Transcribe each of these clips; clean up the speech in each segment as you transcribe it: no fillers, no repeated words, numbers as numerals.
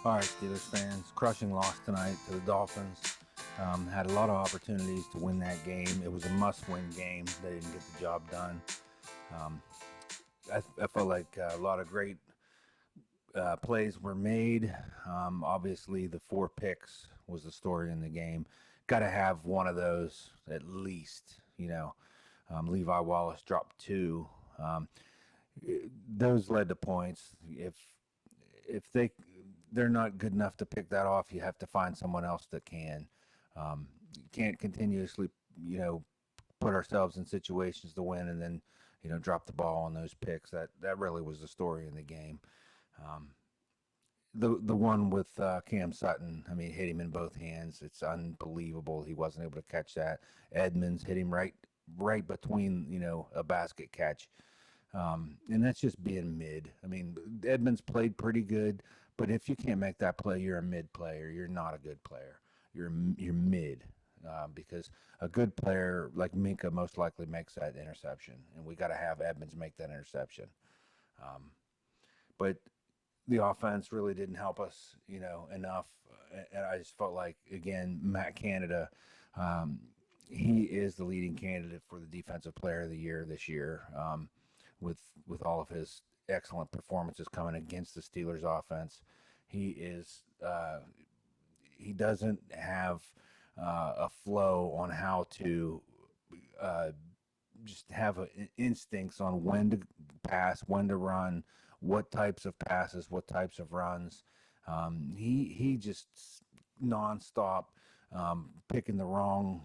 All right, Steelers fans, crushing loss tonight to the Dolphins. Had a lot of opportunities to win that game. It was a must-win game. They didn't get the job done. Um, I felt like a lot of great plays were made. Obviously, the 4 picks was the story in the game. Got to have one of those at least. Levi Wallace dropped 2. Um, those led to points. If they're not good enough to pick that off, you have to find someone else that can. You can't continuously, you know, put ourselves in situations to win and then, drop the ball on those picks. That really was the story in the game. Um, the one with Cam Sutton, I mean, hit him in both hands. It's unbelievable. He wasn't able to catch that. Edmonds hit him right between, a basket catch. And that's just being mid. I mean, Edmonds played pretty good, but if you can't make that play, you're a mid player. You're not a good player. You're mid. Because a good player like Minka most likely makes that interception, and we got to have Edmonds make that interception. Um, but the offense really didn't help us, enough. And I just felt like, again, Matt Canada, um, he is the leading candidate for the Defensive Player of the Year this year, with with all of his excellent performances coming against the Steelers offense. He is he doesn't have a flow on how to uh, just have instincts on when to pass, when to run, what types of passes, what types of runs. He just nonstop picking the wrong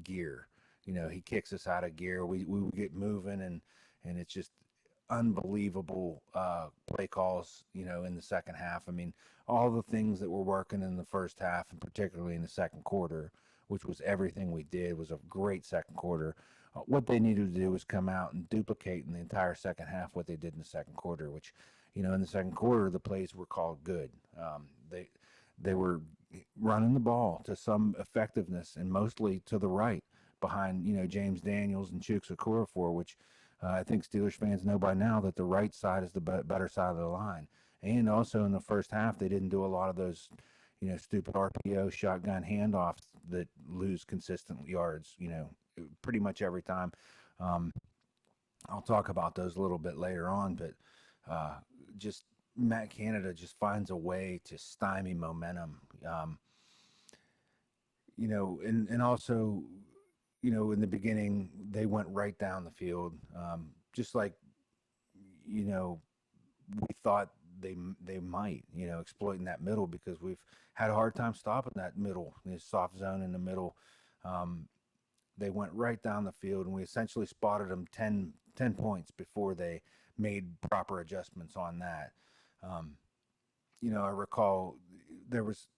gear. He kicks us out of gear. We get moving, and it's just unbelievable play calls. In the second half. I mean, all the things that were working in the first half, and particularly in the second quarter, which was everything we did, was a great second quarter. What they needed to do was come out and duplicate in the entire second half what they did in the second quarter, which, in the second quarter, the plays were called good. They were running the ball to some effectiveness and mostly to the right behind, James Daniels and Chuks Okorafor, which I think Steelers fans know by now that the right side is the better side of the line. And also in the first half, they didn't do a lot of those, stupid RPO shotgun handoffs that lose consistent yards, pretty much every time. Um, I'll talk about those a little bit later on, but uh, just Matt Canada just finds a way to stymie momentum. Um, and also, in the beginning, they went right down the field, just like, you know, we thought they might, exploiting that middle because we've had a hard time stopping that middle, the soft zone in the middle. Um, they went right down the field, and we essentially spotted them 10 points before they made proper adjustments on that. Um, I recall there was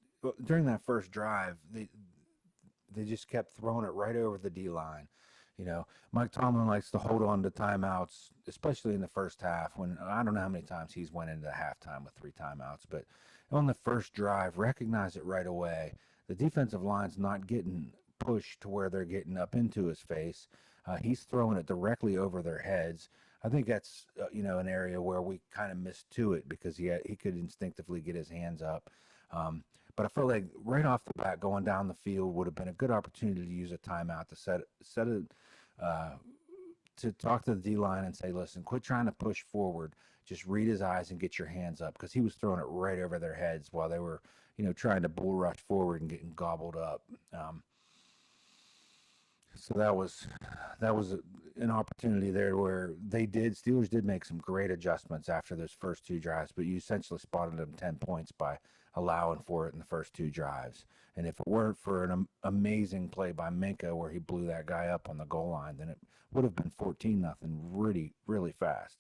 during that first drive, they just kept throwing it right over the D line. Mike Tomlin likes to hold on to timeouts, especially in the first half. When I don't know how many times he's went into halftime with 3 timeouts, but on the first drive, recognize it right away. The defensive line's not getting pushed to where they're getting up into his face. He's throwing it directly over their heads. I think that's an area where we kind of missed to it because he could instinctively get his hands up. Um, but I felt like right off the bat, going down the field would have been a good opportunity to use a timeout to set it, uh, to talk to the D line and say, listen, quit trying to push forward. Just read his eyes and get your hands up, because he was throwing it right over their heads while they were, trying to bull rush forward and getting gobbled up. So that was an opportunity there where Steelers did make some great adjustments after those first 2 drives, but you essentially spotted them 10 points by allowing for it in the first 2 drives. And if it weren't for an amazing play by Minka where he blew that guy up on the goal line, then it would have been 14-0 really, really fast.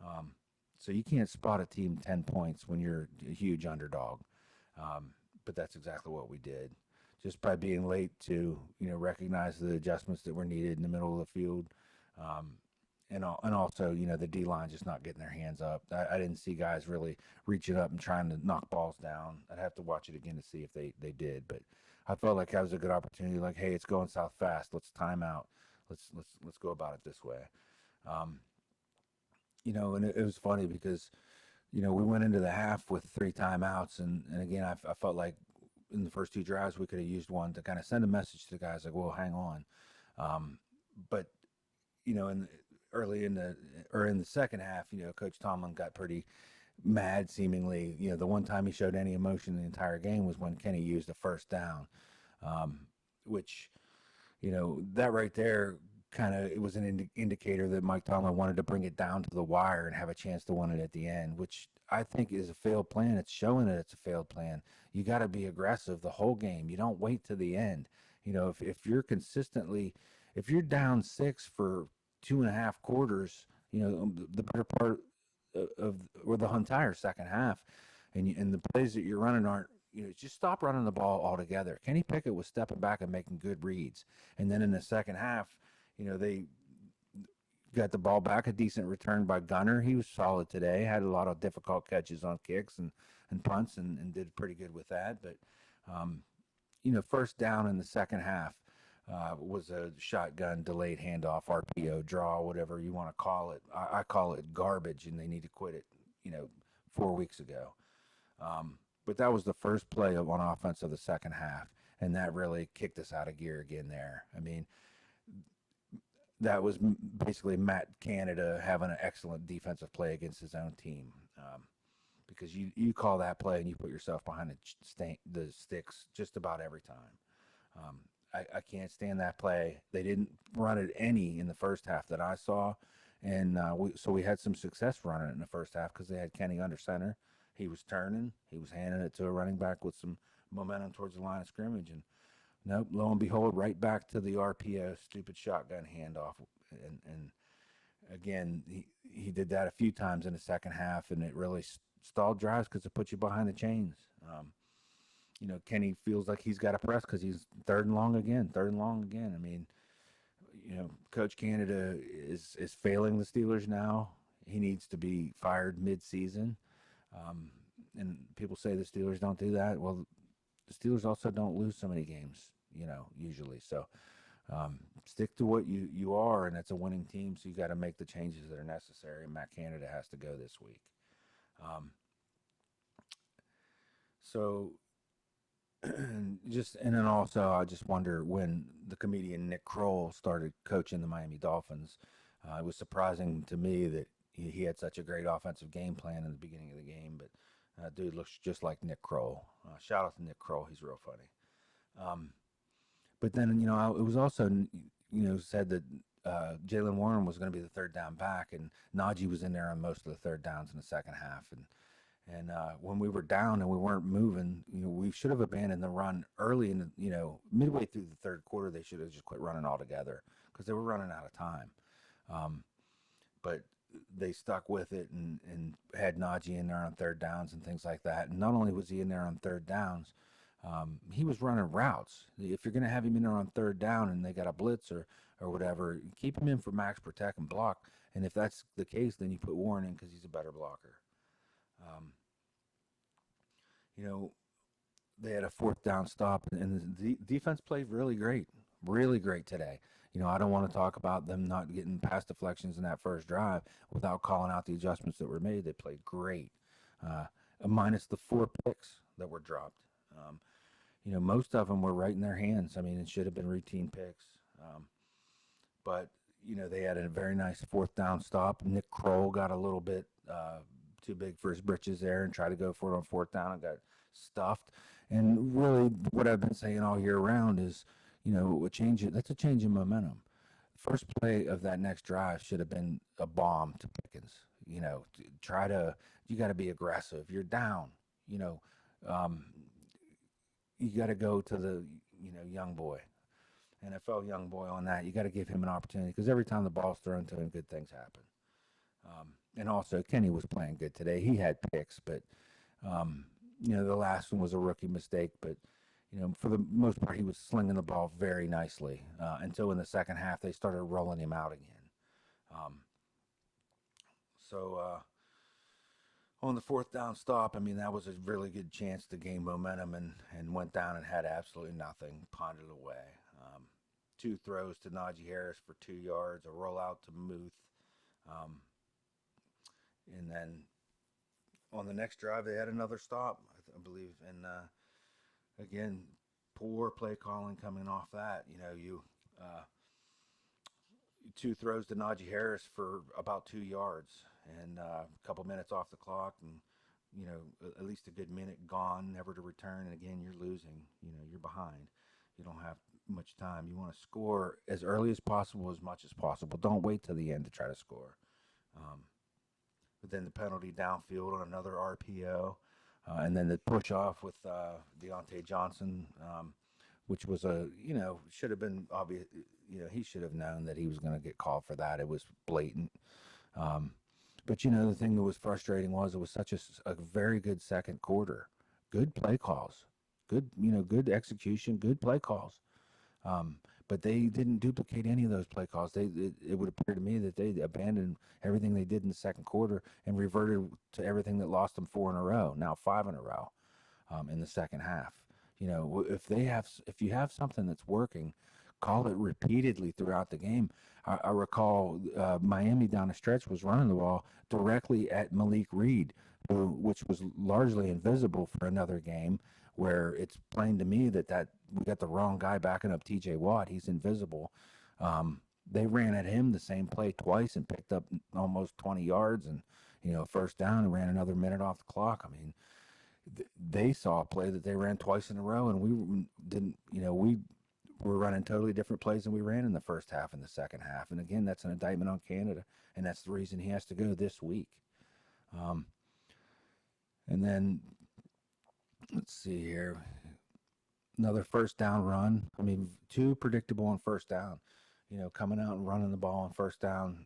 Um, so you can't spot a team 10 points when you're a huge underdog. But that's exactly what we did, just by being late to recognize the adjustments that were needed in the middle of the field, um, and also the D line just not getting their hands up. I didn't see guys really reaching up and trying to knock balls down. I'd have to watch it again to see if they did, but I felt like that was a good opportunity. Like, hey, it's going south fast. Let's time out. Let's go about it this way. Um, and it was funny because we went into the half with three timeouts, and again, I felt like in the first two drives we could have used one to kind of send a message to the guys like, well, hang on. But in early in the or in the second half, Coach Tomlin got pretty mad seemingly. The one time he showed any emotion in the entire game was when Kenny used a first down, um, which that right there kind of it was an indicator that Mike Tomlin wanted to bring it down to the wire and have a chance to win it at the end, which I think is a failed plan. It's showing that it's a failed plan. You got to be aggressive the whole game. You don't wait to the end. If you're consistently, if you're down six for two and a half quarters, the better part of or the entire second half, and the plays that you're running aren't, just stop running the ball altogether. Kenny Pickett was stepping back and making good reads, and then in the second half, they got the ball back, a decent return by Gunner. He was solid today, had a lot of difficult catches on kicks and punts, and did pretty good with that. But um, first down in the second half was a shotgun delayed handoff, RPO draw, whatever you want to call it. I call it garbage, and they need to quit it. 4 weeks ago. But that was the first play on offense of the second half, and that really kicked us out of gear again there. I mean, that was basically Matt Canada having an excellent defensive play against his own team. Because you call that play and you put yourself behind the sticks just about every time. Um, I can't stand that play. They didn't run it any in the first half that I saw, and so we had some success running it in the first half because they had Kenny under center. He was turning. He was handing it to a running back with some momentum towards the line of scrimmage, and nope, lo and behold, right back to the RPO, stupid shotgun handoff, and again, he did that a few times in the second half, and it really stalled drives because it put you behind the chains. Kenny feels like he's got to press because he's third and long again. I mean, Coach Canada is failing the Steelers now. He needs to be fired mid-season. Um, and people say the Steelers don't do that. Well, the Steelers also don't lose so many games, usually. So stick to what you are, and it's a winning team, so you got to make the changes that are necessary. And Matt Canada has to go this week. So and then also I just wonder when the comedian Nick Kroll started coaching the Miami Dolphins. It was surprising to me that he had such a great offensive game plan in the beginning of the game, but dude looks just like Nick Kroll. Shout out to Nick Kroll, he's real funny. But then it was also said that Jaylen Warren was going to be the third down back, and Najee was in there on most of the third downs in the second half, and when we were down and we weren't moving, we should have abandoned the run early in the, midway through the third quarter. They should have just quit running altogether because they were running out of time. But they stuck with it and had Najee in there on third downs and things like that. And not only was he in there on third downs, he was running routes. If you're going to have him in there on third down and they got a blitz or whatever, keep him in for max protect and block. And if that's the case, then you put Warren in because he's a better blocker. They had a fourth down stop, and the defense played really great today. I don't want to talk about them not getting pass deflections in that first drive without calling out the adjustments that were made. They played great, minus the 4 picks that were dropped. Most of them were right in their hands. I mean, it should have been routine picks, but they had a very nice fourth down stop. Nick Kroll got a little bit too big for his britches there and tried to go for it on fourth down and got stuffed. And really, what I've been saying all year round is, that's a change in momentum. First play of that next drive should have been a bomb to Pickens. You got to be aggressive. You're down. Um, you got to go to the, young boy, NFL young boy on that. You got to give him an opportunity because every time the ball's thrown to him, good things happen. And also, Kenny was playing good today. He had picks, but the last one was a rookie mistake. But for the most part, he was slinging the ball very nicely until in the second half they started rolling him out again. So on the fourth down stop, I mean, that was a really good chance to gain momentum and went down and had absolutely nothing, punted away. 2 throws to Najee Harris for 2 yards, a rollout to Muth. And then On the next drive, they had another stop, I believe, and again, poor play calling coming off that. You uh, two throws to Najee Harris for about 2 yards, and a couple minutes off the clock, and at least a good minute gone, never to return. And again, you're losing. You're behind. You don't have much time. You want to score as early as possible, as much as possible. Don't wait till the end to try to score. Um, but then the penalty downfield on another RPO, and then the push off with Deontay Johnson, which was should have been obvious. He should have known that he was going to get called for that. It was blatant. Um, but the thing that was frustrating was it was such a very good second quarter. Good play calls, good execution, good play calls. Um, but they didn't duplicate any of those play calls. It would appear to me that they abandoned everything they did in the second quarter and reverted to everything that lost them four in a row, now five in a row, in the second half. If you have something that's working, call it repeatedly throughout the game. I recall Miami down the stretch was running the ball directly at Malik Reed, which was largely invisible for another game, where it's plain to me that we got the wrong guy backing up T.J. Watt. He's invisible. They ran at him the same play twice and picked up almost 20 yards and first down, and ran another minute off the clock. I mean, they saw a play that they ran twice in a row, and we didn't. We were running totally different plays than we ran in the first half and the second half. And again, that's an indictment on Canada, and that's the reason he has to go this week. Um, and then let's see here, another first down run. I mean, too predictable on first down. Coming out and running the ball on first down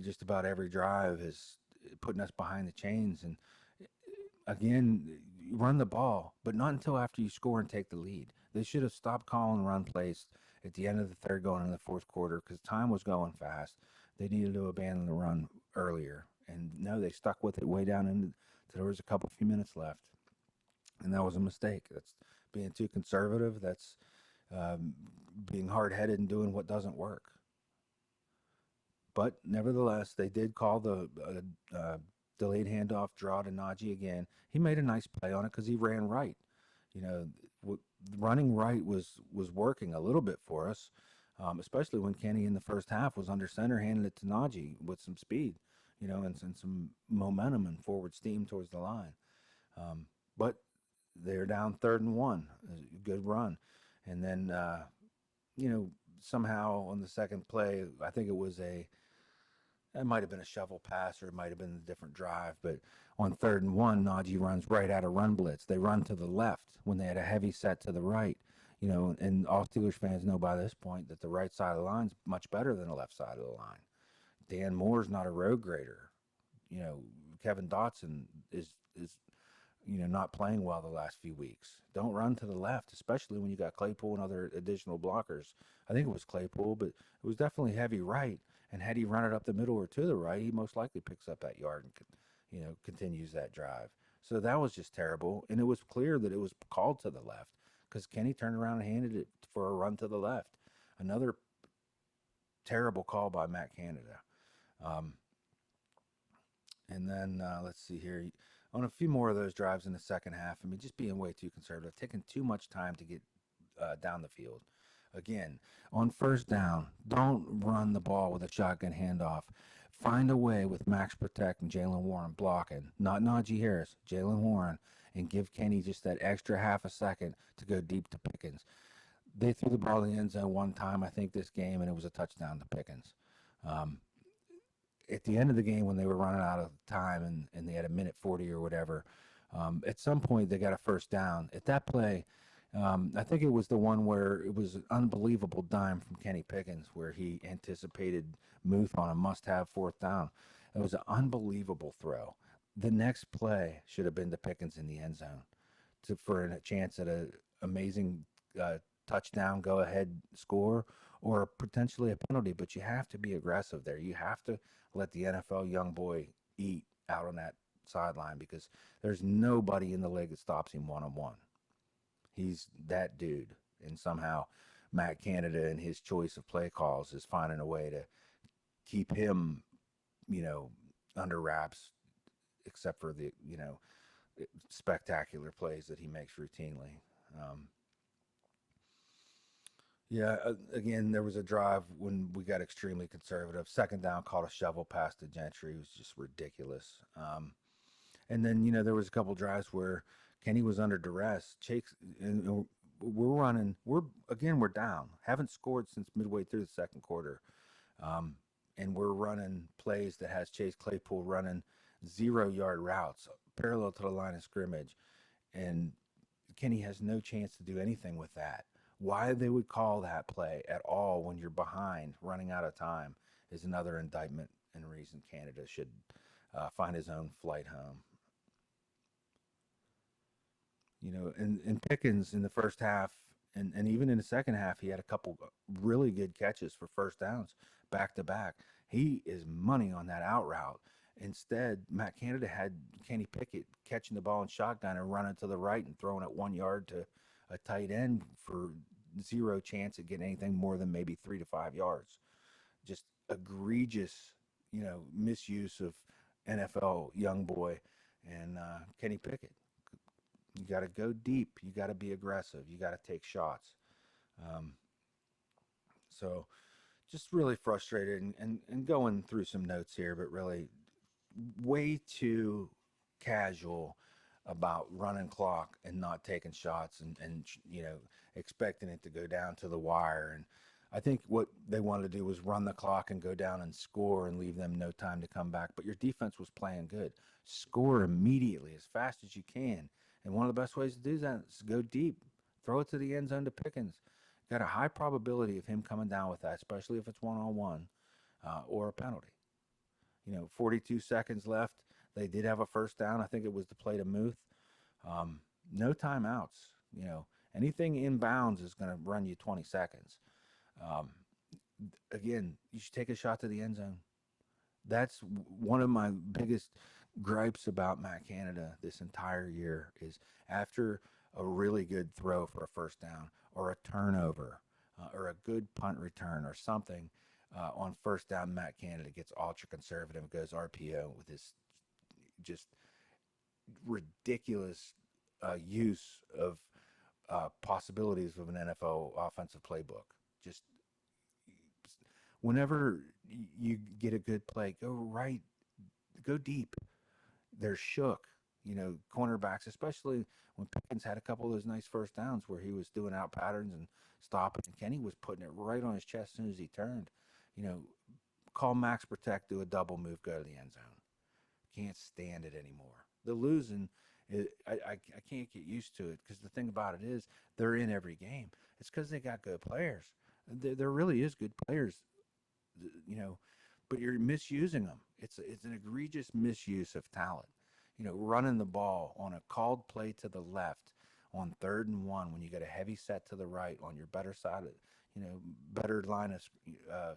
just about every drive is putting us behind the chains. And again, run the ball, but not until after you score and take the lead. They should have stopped calling run plays at the end of the third going into the fourth quarter because time was going fast. They needed to abandon the run earlier. And no, they stuck with it way down into there was a few minutes left. And that was a mistake. That's being too conservative. That's being hard-headed and doing what doesn't work. But nevertheless, they did call the delayed handoff draw to Najee again. He made a nice play on it because he ran right. Running right was working a little bit for us, especially when Kenny in the first half was under center, handed it to Najee with some speed, and some momentum and forward steam towards the line. But they're down 3rd and 1, a good run, and then somehow on the second play, I think it might have been a shovel pass or it might have been a different drive, but on 3rd and 1, Najee runs right out of run blitz. They run to the left when they had a heavy set to the right. And all Steelers fans know by this point that the right side of the line is much better than the left side of the line. Dan Moore's not a road grader. Kevin Dotson is not playing well the last few weeks. Don't run to the left, especially when you got Claypool and other additional blockers. I think it was Claypool, but it was definitely heavy right. And had he run it up the middle or to the right, he most likely picks up that yard and continues that drive. So that was just terrible. And it was clear that it was called to the left because Kenny turned around and handed it for a run to the left. Another terrible call by Matt Canada. And then let's see here. On a few more of those drives in the second half, I mean, just being way too conservative, taking too much time to get down the field. Again, on first down, don't run the ball with a shotgun handoff. Find a way with Max Protect and Jalen Warren blocking, not Najee Harris, Jalen Warren, and give Kenny just that extra half a second to go deep to Pickens. They threw the ball in the end zone one time, I think, this game, and it was a touchdown to Pickens. At the end of the game when they were running out of time and they had a minute 40 or whatever, at some point they got a first down. At that play, I think it was the one where it was an unbelievable dime from Kenny Pickens where he anticipated Muth on a must-have fourth down. It was an unbelievable throw. The next play should have been to Pickens in the end zone for a chance at an amazing touchdown, go-ahead score, or potentially a penalty. But you have to be aggressive there. You have to let the NFL young boy eat out on that sideline because there's nobody in the league that stops him one-on-one. He's that dude. And somehow Matt Canada and his choice of play calls is finding a way to keep him, under wraps except for the spectacular plays that he makes routinely. Um, yeah, again, there was a drive when we got extremely conservative. Second down, caught a shovel pass to Gentry. It was just ridiculous. And then there was a couple drives where Kenny was under duress. Chase, and we're running. We're down. Haven't scored since midway through the second quarter, um, and we're running plays that has Chase Claypool running 0 yard routes parallel to the line of scrimmage, and Kenny has no chance to do anything with that. Why they would call that play at all when you're behind, running out of time, is another indictment and reason Canada should find his own flight home. And Pickens in the first half and even in the second half, he had a couple really good catches for first downs back to back. He is money on that out route. Instead, Matt Canada had Kenny Pickett catching the ball in shotgun and running to the right and throwing it 1 yard to a tight end for zero chance of getting anything more than maybe 3 to 5 yards. Just egregious, misuse of NFL young boy and Kenny Pickett. You got to go deep. You got to be aggressive. You got to take shots. Um, so just really frustrated and going through some notes here, but really way too casual about running clock and not taking shots and expecting it to go down to the wire. And I think what they wanted to do was run the clock and go down and score and leave them no time to come back. But your defense was playing good. Score immediately as fast as you can. And one of the best ways to do that is go deep. Throw it to the end zone to Pickens. Got a high probability of him coming down with that, especially if it's one-on-one or a penalty. 42 seconds left. They did have a first down. I think it was the play to Muth. No timeouts. Anything inbounds is going to run you 20 seconds. Um, again, you should take a shot to the end zone. That's one of my biggest gripes about Matt Canada this entire year is after a really good throw for a first down or a turnover or a good punt return or something on first down, Matt Canada gets ultra conservative, goes RPO with his just ridiculous use of possibilities of an NFL offensive playbook. Just whenever you get a good play, go right, go deep. They're shook, cornerbacks, especially when Pickens had a couple of those nice first downs where he was doing out patterns and stopping. And Kenny was putting it right on his chest as soon as he turned. Call max protect, do a double move, go to the end zone. Can't stand it anymore. The losing, I can't get used to it because the thing about it is they're in every game. It's because they got good players. There really is good players, but you're misusing them. It's an egregious misuse of talent. Running the ball on a called play to the left on 3rd and 1 when you get a heavy set to the right on your better side of, better line of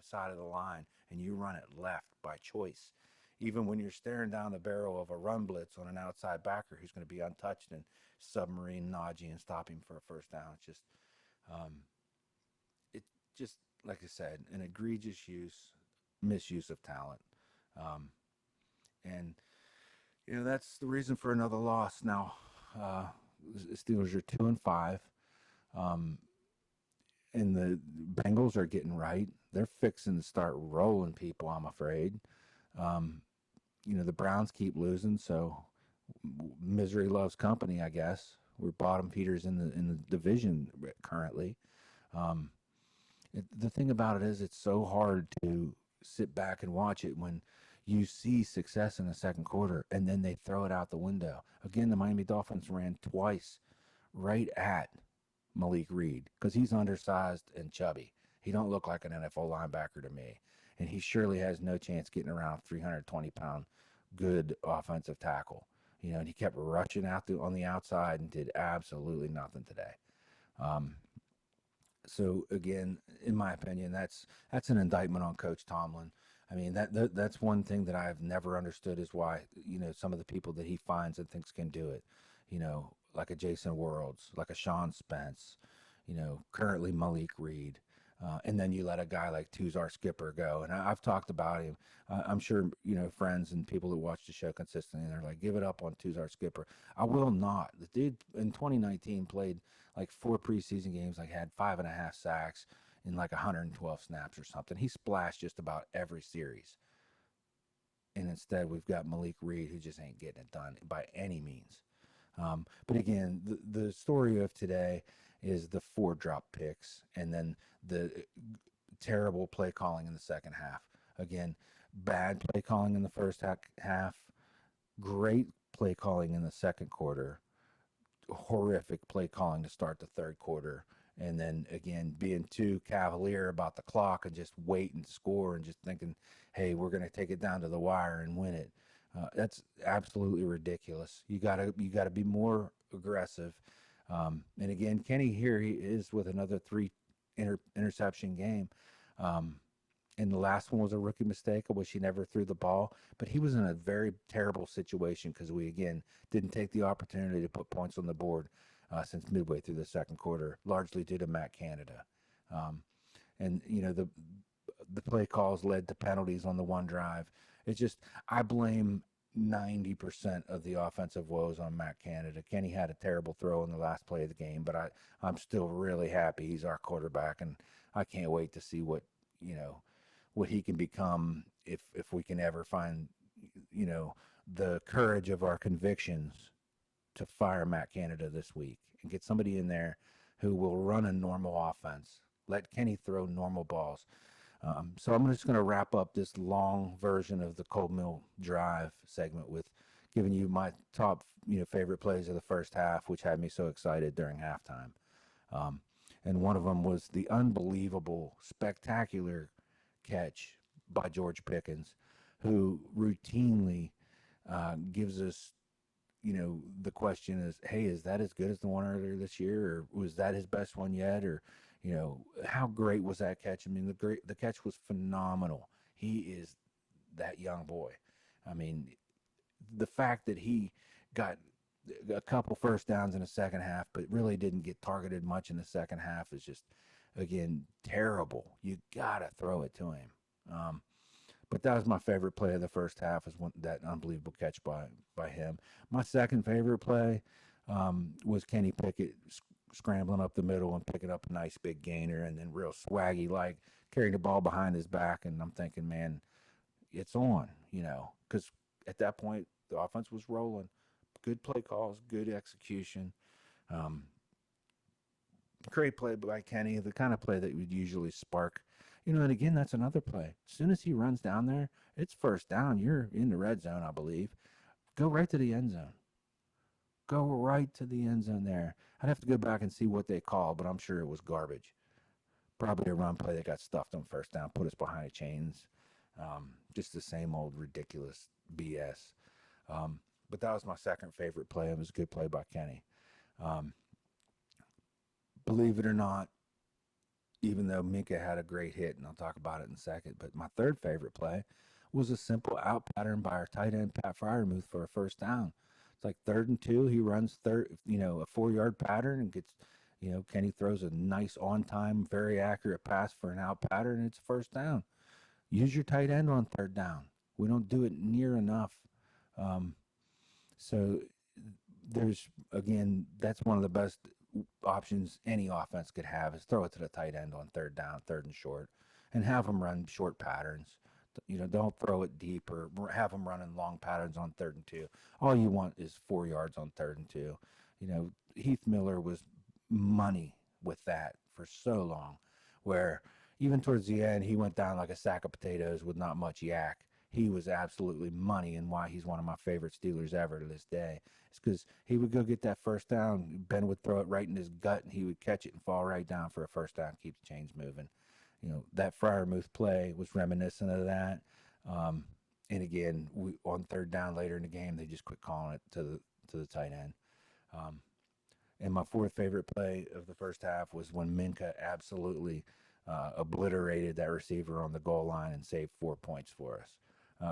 side of the line, and you run it left by choice. Even when you're staring down the barrel of a run blitz on an outside backer who's going to be untouched and submarine Najee and stop him for a first down. Um, it just like I said, an egregious misuse of talent. Um, and that's the reason for another loss. Now, the Steelers are 2-5, and the Bengals are getting right. They're fixing to start rolling people, I'm afraid. Um, the Browns keep losing, so misery loves company, I guess. We're bottom feeders in the division currently. The thing about it is, it's so hard to sit back and watch it when you see success in the second quarter and then they throw it out the window. Again, the Miami Dolphins ran twice right at Malik Reed because he's undersized and chubby. He don't look like an NFL linebacker to me, and he surely has no chance getting around 320-pound good offensive tackle. And he kept rushing out on the outside and did absolutely nothing today. So again, in my opinion, that's an indictment on Coach Tomlin. I mean, that's one thing that I've never understood is why some of the people that he finds and thinks can do it, like a Jason Worlds, like a Sean Spence, currently Malik Reed. And then you let a guy like Tuzar Skipper go. And I've talked about him. I'm sure, friends and people who watch the show consistently, and they're like, give it up on Tuzar Skipper. I will not. The dude in 2019 played like 4 preseason games, like had 5.5 sacks in like 112 snaps or something. He splashed just about every series. And instead, we've got Malik Reed, who just ain't getting it done by any means. But again, the story of today is the 4 drop picks and then the terrible play calling in the second half. Again, bad play calling in the first half, great play calling in the second quarter, horrific play calling to start the third quarter. And then again, being too cavalier about the clock and just waiting to score and just thinking, hey, we're going to take it down to the wire and win it. That's absolutely ridiculous. You gotta be more aggressive. And again, Kenny here he is with another 3 interception game. Um, and the last one was a rookie mistake. I wish he never threw the ball, but he was in a very terrible situation because we again didn't take the opportunity to put points on the board since midway through the second quarter, largely due to Matt Canada. Um, and the play calls led to penalties on the one drive. It's just I blame 90% of the offensive woes on Matt Canada. Kenny had a terrible throw in the last play of the game, but I'm still really happy he's our quarterback, and I can't wait to see what he can become if we can ever find the courage of our convictions to fire Matt Canada this week and get somebody in there who will run a normal offense. Let Kenny throw normal balls. So I'm just going to wrap up this long version of the Cold Mill Drive segment with giving you my top, favorite plays of the first half, which had me so excited during halftime. Um, and one of them was the unbelievable, spectacular catch by George Pickens, who routinely gives us, the question is, hey, is that as good as the one earlier this year, or was that his best one yet, or how great was that catch? I mean, the catch was phenomenal. He is that young boy. I mean, the fact that he got a couple first downs in the second half, but really didn't get targeted much in the second half is just, again, terrible. You gotta throw it to him. But that was my favorite play of the first half, is that unbelievable catch by him. My second favorite play was Kenny Pickett scrambling up the middle and picking up a nice big gainer, and then real swaggy, like carrying the ball behind his back. And I'm thinking, man, it's on, because at that point the offense was rolling. Good play calls, good execution. Um, Great play by Kenny, the kind of play that would usually spark. And again, that's another play. As soon as he runs down there, it's first down. You're in the red zone, I believe. Go right to the end zone. Go right to the end zone there. I'd have to go back and see what they called, but I'm sure it was garbage. Probably a run play that got stuffed on first down, put us behind the chains. Just the same old ridiculous BS. But that was my second favorite play. It was a good play by Kenny. Um, believe it or not, even though Minka had a great hit, and I'll talk about it in a second, but my third favorite play was a simple out pattern by our tight end, Pat Fryermuth, for a first down. It's like 3rd and 2. He runs a 4-yard pattern and gets, Kenny throws a nice on time, very accurate pass for an out pattern, and it's a first down. Use your tight end on 3rd down. We don't do it near enough. So that's one of the best options any offense could have, is throw it to the tight end on 3rd down, 3rd and short, and have them run short patterns. Don't throw it deep or have them running long patterns on 3rd and 2. All you want is 4 yards on 3rd and 2. Heath Miller was money with that for so long, where even towards the end, he went down like a sack of potatoes with not much yak. He was absolutely money, and why he's one of my favorite Steelers ever to this day. It's because he would go get that first down. Ben would throw it right in his gut, and he would catch it and fall right down for a first down, keep the chains moving. That Fryermuth play was reminiscent of that. And again, on 3rd down later in the game, they just quit calling it to the tight end. And my fourth favorite play of the first half was when Minka absolutely obliterated that receiver on the goal line and saved 4 points for us.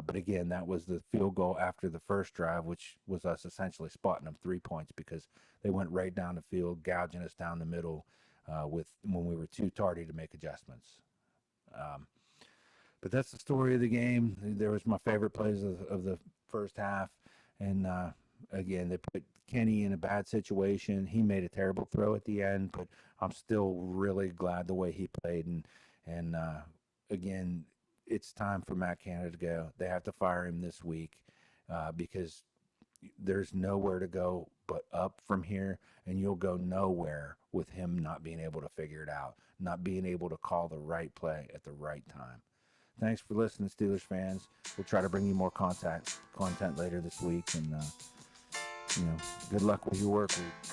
But again, that was the field goal after the first drive, which was us essentially spotting them 3 points because they went right down the field, gouging us down the middle. with when we were too tardy to make adjustments. Um, but that's the story of the game. There was my favorite plays of the first half, and again they put Kenny in a bad situation. He made a terrible throw at the end, but I'm still really glad the way he played. And again, it's time for Matt Canada to go. They have to fire him this week because there's nowhere to go but up from here, and you'll go nowhere with him not being able to figure it out, not being able to call the right play at the right time. Thanks for listening, Steelers fans. We'll try to bring you more content later this week, and good luck with your work week.